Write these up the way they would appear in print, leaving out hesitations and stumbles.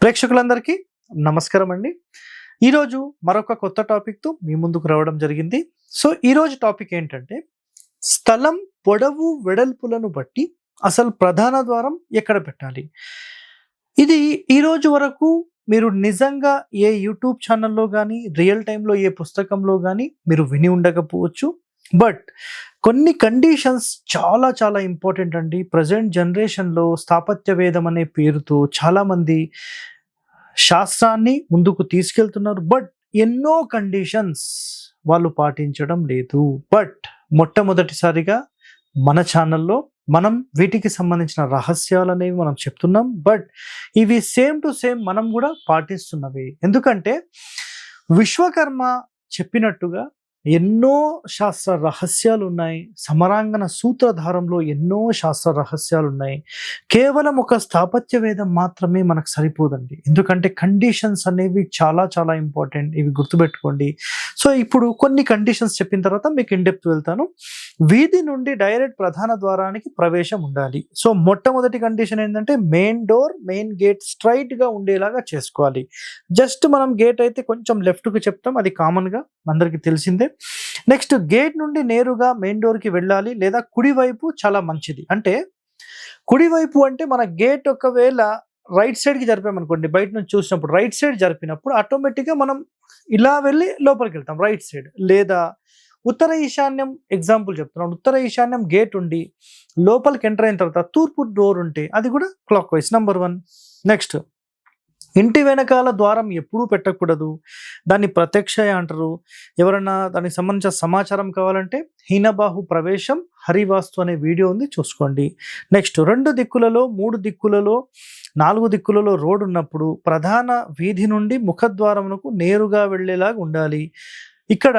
ప్రేక్షకులందరికీ నమస్కారం అండి. ఈరోజు మరొక కొత్త టాపిక్‌తో మీ ముందుకు రావడం జరిగింది. సో, ఈరోజు టాపిక్ ఏంటంటే, స్థలం పొడవు, వెడల్పులను బట్టి అసలు ప్రధాన ద్వారం ఎక్కడ పెట్టాలి? ఇది ఈరోజు వరకు మీరు నిజంగా ఏ యూట్యూబ్ ఛానల్‌లో గాని, రియల్ టైమ్‌లో ఏ పుస్తకంలో గాని మీరు విని ఉండకపోవచ్చు. బట్ కొన్ని కండిషన్స్ చాలా చాలా ఇంపార్టెంట్ అండి. ప్రెజెంట్ జనరేషన్‌లో స్థాపత్య వేదం అనే పేరుతో చాలామంది శాస్త్రాన్ని ముందుకు తీసుకెళ్తున్నారు. బట్ ఎన్నో కండిషన్స్ వాళ్ళు పాటించడం లేదు. బట్ మొట్టమొదటిసారిగా మన ఛానల్‌లో మనం వీటికి సంబంధించిన రహస్యాలనేవి మనం చెప్తున్నాం. బట్ ఇవి సేమ్ టు సేమ్ మనం కూడా పాటిస్తున్నవే. ఎందుకంటే విశ్వకర్మ చెప్పినట్టుగా ఎన్నో శాస్త్ర రహస్యాలున్నాయి. సమరాంగణ సూత్రధారంలో ఎన్నో శాస్త్ర రహస్యాలున్నాయి. కేవలం ఒక స్థాపత్య వేదం మాత్రమే మనకు సరిపోదండి. ఎందుకంటే కండిషన్స్ అనేవి చాలా చాలా ఇంపార్టెంట్. ఇవి గుర్తుపెట్టుకోండి. సో, ఇప్పుడు కొన్ని కండిషన్స్ చెప్పిన తర్వాత మీకు ఇన్ డెప్త్ వెళ్తాను. వీధి నుండి డైరెక్ట్ ప్రధాన ద్వారానికి ప్రవేశం ఉండాలి. సో, మొట్టమొదటి కండిషన్ ఏంటంటే మెయిన్ డోర్, మెయిన్ గేట్ స్ట్రైట్‌గా ఉండేలాగా చేసుకోవాలి. జస్ట్ మనం గేట్ అయితే కొంచెం లెఫ్ట్‌కి చెప్తాం. అది కామన్‌గా అందరికీ తెలిసిందే. నెక్స్ట్ గేట్ నుండి నేరుగా మెయిన్ డోర్‌కి వెళ్ళాలి లేదా కుడివైపు చాలా మంచిది. అంటే కుడివైపు అంటే మన గేట్ ఒకవేళ రైట్ సైడ్‌కి జరిపామనుకోండి, బయట నుంచి చూసినప్పుడు రైట్ సైడ్ జరిపినప్పుడు ఆటోమేటిక్‌గా మనం ఇలా వెళ్ళి లోపలికెళ్తాం రైట్ సైడ్. లేదా ఉత్తర ఈశాన్యం ఎగ్జాంపుల్ చెప్తున్నాను. ఉత్తర ఈశాన్యం గేట్ ఉండి లోపలికి ఎంటర్ అయిన తర్వాత తూర్పు డోర్ ఉంటే అది కూడా క్లాక్ వైస్ నంబర్ 1. నెక్స్ట్ ఇంటి వెనకాల ద్వారం ఎప్పుడూ పెట్టకూడదు. దాన్ని ప్రత్యక్షయ అంటారు. ఎవరన్నా దానికి సంబంధించిన సమాచారం కావాలంటే హీనబాహు ప్రవేశం హరివాస్తు అనే వీడియో ఉంది, చూసుకోండి. నెక్స్ట్ 2 దిక్కులలో, 3 దిక్కులలో, 4 దిక్కులలో రోడ్ ఉన్నప్పుడు ప్రధాన వీధి నుండి ముఖద్వారమునకు నేరుగా వెళ్ళేలాగా ఉండాలి. ఇక్కడ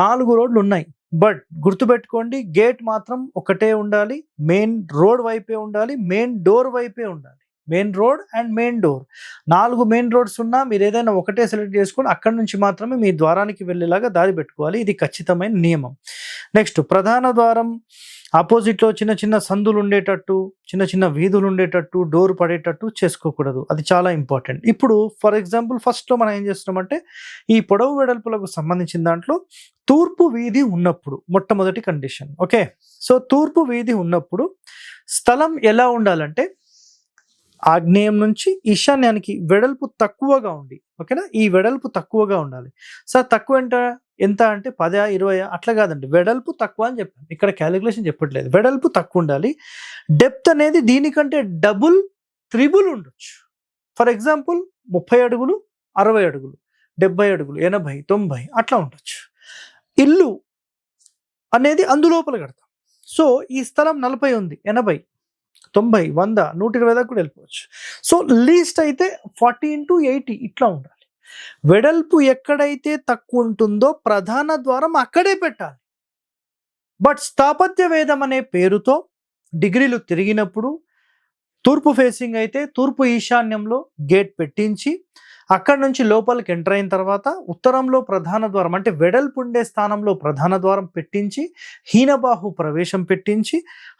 4 రోడ్లు ఉన్నాయి. బట్ గుర్తుపెట్టుకోండి, గేట్ మాత్రం ఒకటే ఉండాలి. మెయిన్ రోడ్ వైపే ఉండాలి. మెయిన్ డోర్ వైపే ఉండాలి. Main road and main door 4 main roads ఉన్నా మీరు ఏదైనా ఒకటే సెలెక్ట్ చేసుకొని అక్కడి నుంచి మాత్రమే మీ ద్వారానికి వెళ్ళేలాగా దారి పెట్టుకోవాలి. ఇది ఖచ్చితమైన నియమం. నెక్స్ట్ ప్రధాన ద్వారం ఆపోజిట్లో చిన్న చిన్న సందులు ఉండేటట్టు, చిన్న చిన్న వీధులు ఉండేటట్టు, డోర్ పడేటట్టు చేసుకోకూడదు. అది చాలా ఇంపార్టెంట్. ఇప్పుడు ఫర్ ఎగ్జాంపుల్ ఫస్ట్లో మనం ఏం చేస్తున్నామంటే ఈ పొడవు వెడల్పులకు సంబంధించిన దాంట్లో తూర్పు వీధి ఉన్నప్పుడు మొట్టమొదటి కండిషన్. ఓకే, సో తూర్పు వీధి ఉన్నప్పుడు స్థలం ఎలా ఉండాలంటే ఆగ్నేయం నుంచి ఈశాన్యానికి వెడల్పు తక్కువగా ఉండి, ఓకేనా, ఈ వెడల్పు తక్కువగా ఉండాలి. సార్ తక్కువ ఎంత అంటే 10, 20 అట్లా కాదండి. వెడల్పు తక్కువ అని చెప్పాను. ఇక్కడ క్యాలిక్యులేషన్ చెప్పట్లేదు. వెడల్పు తక్కువ ఉండాలి. డెప్త్ అనేది దీనికంటే డబుల్, త్రిబుల్ ఉండొచ్చు. ఫర్ ఎగ్జాంపుల్ 30 అడుగులు, 60 అడుగులు, 70 అడుగులు, 80, 90 అట్లా ఉండొచ్చు. ఇల్లు అనేది అందులోపల కడతాం. సో ఈ స్థలం 40 ఉంది, 80, 90, 100, 120 దాకా కూడా వెళ్ళిపోవచ్చు. సో లీస్ట్ అయితే 40x80 ఇట్లా ఉండాలి. వెడల్పు ఎక్కడైతే తక్కువ ఉంటుందో ప్రధాన ద్వారం అక్కడే పెట్టాలి. బట్ స్థాపత్య వేదం అనే పేరుతో డిగ్రీలు తిరిగినప్పుడు తూర్పు ఫేసింగ్ అయితే తూర్పు ఈశాన్యంలో గేట్ పెట్టించి అక్కడి నుంచి లోపలికి ఎంటర్ అయిన తర్వాత ఉత్తరంలో ప్రధాన ద్వారం అంటే వెడల్పు ఉండే స్థానంలో ప్రధాన ద్వారం పెట్టించి హీనబాహు ప్రవేశం పెట్టించి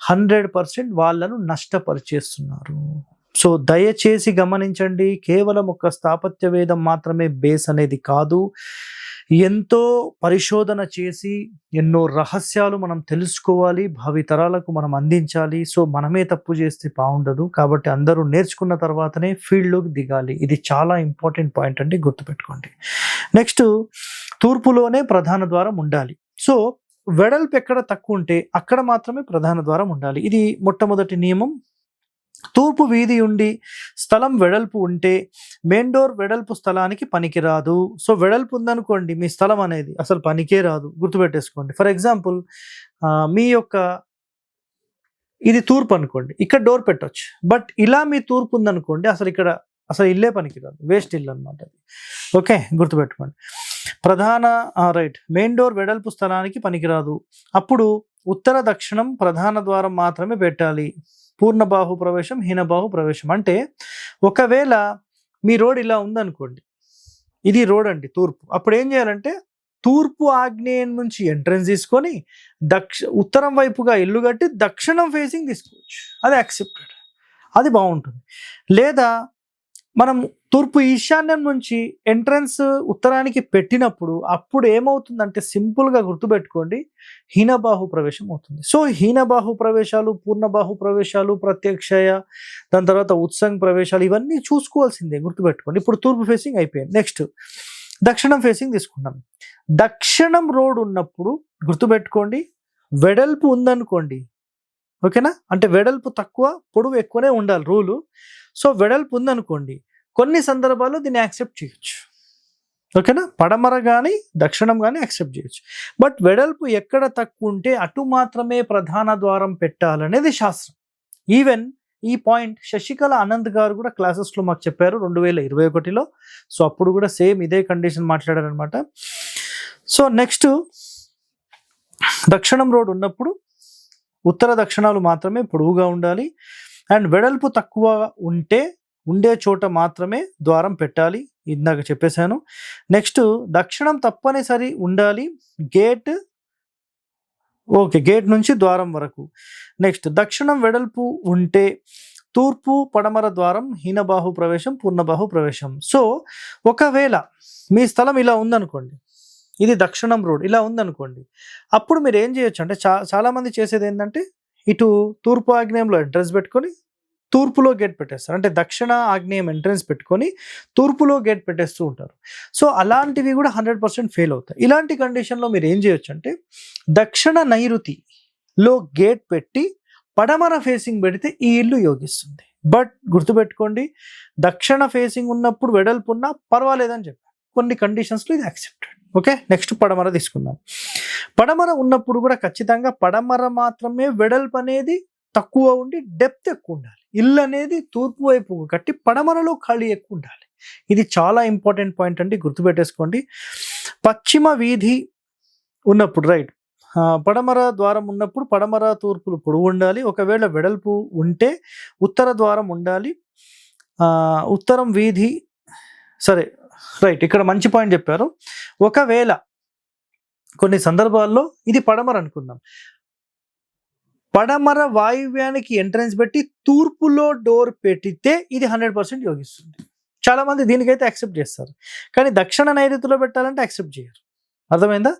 100% వాళ్ళను నష్టపరిచేస్తున్నారు. సో దయచేసి గమనించండి, కేవలం ఒక స్థాపత్య వేదం మాత్రమే బేస్ అనేది కాదు. ఎంతో పరిశోధన చేసి ఎన్నో రహస్యాలు మనం తెలుసుకోవాలి, భావితరాలకు మనం అందించాలి. సో మనమే తప్పు చేస్తే బాగుండదు. కాబట్టి అందరూ నేర్చుకున్న తర్వాతనే ఫీల్డ్లోకి దిగాలి. ఇది చాలా ఇంపార్టెంట్ పాయింట్ అండి, గుర్తుపెట్టుకోండి. నెక్స్ట్ తూర్పులోనే ప్రధాన ద్వారం ఉండాలి. సో వెడల్పు ఎక్కడ తక్కువ ఉంటే అక్కడ మాత్రమే ప్రధాన ద్వారం ఉండాలి. ఇది మొట్టమొదటి నియమం. తూర్పు వీధి ఉండి స్థలం వెడల్పు ఉంటే మెయిన్ డోర్ వెడల్పు స్థలానికి పనికిరాదు. సో వెడల్పు ఉందనుకోండి మీ స్థలం అనేది అసలు పనికే రాదు, గుర్తుపెట్టేసుకోండి. ఫర్ ఎగ్జాంపుల్ మీ యొక్క ఇది తూర్పు అనుకోండి, ఇక్కడ డోర్ పెట్టొచ్చు. బట్ ఇలా మీ తూర్పు ఉందనుకోండి అసలు ఇల్లే పనికిరాదు, వేస్ట్ ఇల్లు అనమాట అది. ఓకే, గుర్తుపెట్టుకోండి. రైట్, మెయిన్ డోర్ వెడల్పు స్థలానికి పనికిరాదు. అప్పుడు ఉత్తర దక్షిణం ప్రధాన ద్వారం మాత్రమే పెట్టాలి. పూర్ణబాహు ప్రవేశం, హీనబాహు ప్రవేశం అంటే ఒకవేళ మీ రోడ్ ఇలా ఉందనుకోండి, ఇది రోడ్ అండి తూర్పు. అప్పుడు ఏం చేయాలంటే తూర్పు ఆగ్నేయం నుంచి ఎంట్రన్స్ తీసుకొని ఉత్తరం వైపుగా ఇల్లు కట్టి దక్షిణం ఫేసింగ్ తీసుకోవచ్చు. అది యాక్సెప్టెడ్, అది బాగుంటుంది. లేదా మనం తూర్పు ఈశాన్యం నుంచి ఎంట్రన్స్ ఉత్తరానికి పెట్టినప్పుడు అప్పుడు ఏమవుతుందంటే సింపుల్గా గుర్తుపెట్టుకోండి, హీనబాహు ప్రవేశం అవుతుంది. సో హీనబాహు ప్రవేశాలు, పూర్ణబాహు ప్రవేశాలు, ప్రత్యక్షయ, దాని తర్వాత ఉత్సంగ్ ప్రవేశాలు ఇవన్నీ చూసుకోవాల్సిందే, గుర్తుపెట్టుకోండి. ఇప్పుడు తూర్పు ఫేసింగ్ అయిపోయింది. నెక్స్ట్ దక్షిణం ఫేసింగ్ తీసుకున్నాం. దక్షిణం రోడ్ ఉన్నప్పుడు గుర్తుపెట్టుకోండి, వెడల్పు ఉందనుకోండి, ఓకేనా, అంటే వెడల్పు తక్కువ పొడవు ఎక్కువనే ఉండాలి రూలు. సో వెడల్పు ఉందనుకోండి, కొన్ని సందర్భాల్లో దీన్ని యాక్సెప్ట్ చేయొచ్చు, ఓకేనా, పడమర కానీ దక్షిణం కానీ యాక్సెప్ట్ చేయొచ్చు. బట్ వెడల్పు ఎక్కడ తక్కువ ఉంటే అటు మాత్రమే ప్రధాన ద్వారం పెట్టాలనేది శాస్త్రం. ఈవెన్ ఈ పాయింట్ శశికళ ఆనంద్ గారు కూడా క్లాసెస్లో మాకు చెప్పారు 2021లో. సో అప్పుడు కూడా సేమ్ ఇదే కండిషన్ మాట్లాడారనమాట. సో నెక్స్ట్ దక్షిణం రోడ్ ఉన్నప్పుడు ఉత్తర దక్షిణాలు మాత్రమే పొడవుగా ఉండాలి, అండ్ వెడల్పు తక్కువ ఉండే చోట మాత్రమే ద్వారం పెట్టాలి, ఇందాక చెప్పేశాను. నెక్స్ట్ దక్షిణం తప్పనిసరి ఉండాలి, గేట్ నుంచి ద్వారం వరకు. నెక్స్ట్ దక్షిణం వెడల్పు ఉంటే తూర్పు పడమర ద్వారం హీనబాహు ప్రవేశం, పూర్ణబాహు ప్రవేశం. సో ఒకవేళ మీ స్థలం ఇలా ఉందనుకోండి, ఇది దక్షిణం రోడ్ ఇలా ఉందనుకోండి, అప్పుడు మీరు ఏం చేయొచ్చు అంటే చాలామంది చేసేది ఏంటంటే ఇటు తూర్పు ఆగ్నేయంలో ఎంట్రన్స్ పెట్టుకొని తూర్పులో గేట్ పెట్టేస్తారు, అంటే దక్షిణ ఆగ్నేయం ఎంట్రన్స్ పెట్టుకొని తూర్పులో గేట్ పెట్టేస్తూ ఉంటారు. సో అలాంటివి కూడా 100% ఫెయిల్ అవుతాయి. ఇలాంటి కండిషన్లో మీరు ఏం చేయొచ్చు అంటే దక్షిణ నైరుతిలో గేట్ పెట్టి పడమర ఫేసింగ్ పెడితే ఈ ఇల్లు యోగిస్తుంది. బట్ గుర్తుపెట్టుకోండి, దక్షిణ ఫేసింగ్ ఉన్నప్పుడు వెడల్పు ఉన్నా పర్వాలేదని చెప్పారు, కొన్ని కండిషన్స్లో ఇది యాక్సెప్టెడ్. ఓకే, నెక్స్ట్ పడమర తీసుకుందాం. పడమర ఉన్నప్పుడు కూడా ఖచ్చితంగా పడమర మాత్రమే వెడల్పు అనేది తక్కువ ఉండి డెప్త్ ఎక్కువ ఉండాలి. ఇల్లు అనేది తూర్పు వైపు కట్టి పడమరలో ఖాళీ ఎక్కువ ఉండాలి. ఇది చాలా ఇంపార్టెంట్ పాయింట్ అండి, గుర్తుపెట్టేసుకోండి. పశ్చిమ వీధి ఉన్నప్పుడు రైట్, పడమర ద్వారం ఉన్నప్పుడు పడమర తూర్పులు పొడవు ఉండాలి. ఒకవేళ వెడల్పు ఉంటే ఉత్తర ద్వారం ఉండాలి. ఉత్తరం వీధి సరే రైట్, ఇక్కడ మంచి పాయింట్ చెప్పారు. ఒకవేళ కొన్ని సందర్భాల్లో ఇది పడమర అనుకుందాం, పడమర వాయువ్యానికి ఎంట్రన్స్ పెట్టి తూర్పులో డోర్ పెట్టితే ఇది 100% యోగిస్తుంది. చాలా మంది దీనికైతే యాక్సెప్ట్ చేస్తారు, కానీ దక్షిణ నైరుతిలో పెట్టాలంటే యాక్సెప్ట్ చేయరు. అర్థమైందా?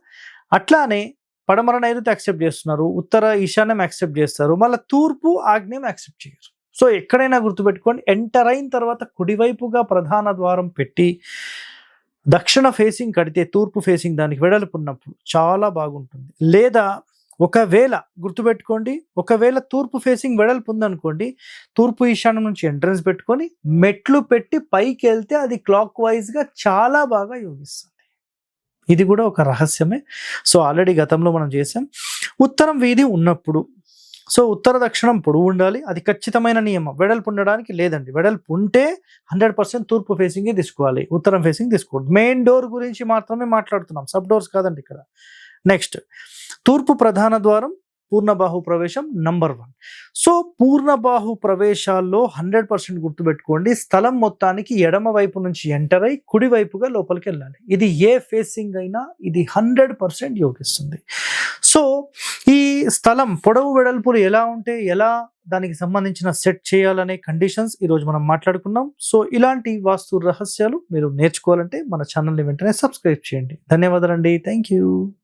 అట్లానే పడమర నైరుతి యాక్సెప్ట్ చేస్తున్నారు, ఉత్తర ఈశాన్యం యాక్సెప్ట్ చేస్తారు, మళ్ళీ తూర్పు ఆగ్నేయం యాక్సెప్ట్ చేయరు. సో ఎక్కడైనా గుర్తుపెట్టుకోండి, ఎంటర్ అయిన తర్వాత కుడివైపుగా ప్రధాన ద్వారం పెట్టి దక్షిణ ఫేసింగ్ కడితే తూర్పు ఫేసింగ్ దానికి వెడల్పు ఉన్నప్పుడు చాలా బాగుంటుంది. లేదా ఒకవేళ గుర్తుపెట్టుకోండి, ఒకవేళ తూర్పు ఫేసింగ్ వెడల్పు ఉందనుకోండి, తూర్పు ఈశాన్యం నుంచి ఎంట్రన్స్ పెట్టుకొని మెట్లు పెట్టి పైకి వెళ్తే అది క్లాక్ వైజ్గా చాలా బాగా యోగిస్తుంది. ఇది కూడా ఒక రహస్యమే. సో ఆల్రెడీ గతంలో మనం చేసాం. ఉత్తరం వీధి ఉన్నప్పుడు సో ఉత్తర దక్షిణం పొడవు ఉండాలి, అది ఖచ్చితమైన నియమం. వెడల్పు ఉండడానికి లేదండి, వెడల్పు ఉంటే 100% తూర్పు ఫేసింగే తీసుకోవాలి, ఉత్తరం ఫేసింగ్ తీసుకోవద్దు. మెయిన్ డోర్ గురించి మాత్రమే మాట్లాడుతున్నాం, సబ్ డోర్స్ కాదండి ఇక్కడ. నెక్స్ట్ తూర్పు ప్రధాన ద్వారం పూర్ణబాహు ప్రవేశం నంబర్ 1. సో పూర్ణబాహు ప్రవేశాల్లో 100% గుర్తుపెట్టుకోండి, స్థలం మొత్తానికి ఎడమ వైపు నుంచి ఎంటర్ అయి కుడి వైపుగా లోపలికి వెళ్ళాలి. ఇది ఏ ఫేసింగ్ అయినా ఇది 100% యోగిస్తుంది. సో ఈ స్థలం పొడవు వెడల్పులు ఎలా ఉంటే ఎలా దానికి సంబంధించిన సెట్ చేయాలనే కండిషన్స్ ఈరోజు మనం మాట్లాడుకున్నాం. సో ఇలాంటి వాస్తు రహస్యాలు మీరు నేర్చుకోవాలంటే మన ఛానల్ని వెంటనే సబ్స్క్రైబ్ చేయండి. ధన్యవాదాలండి. Thank you.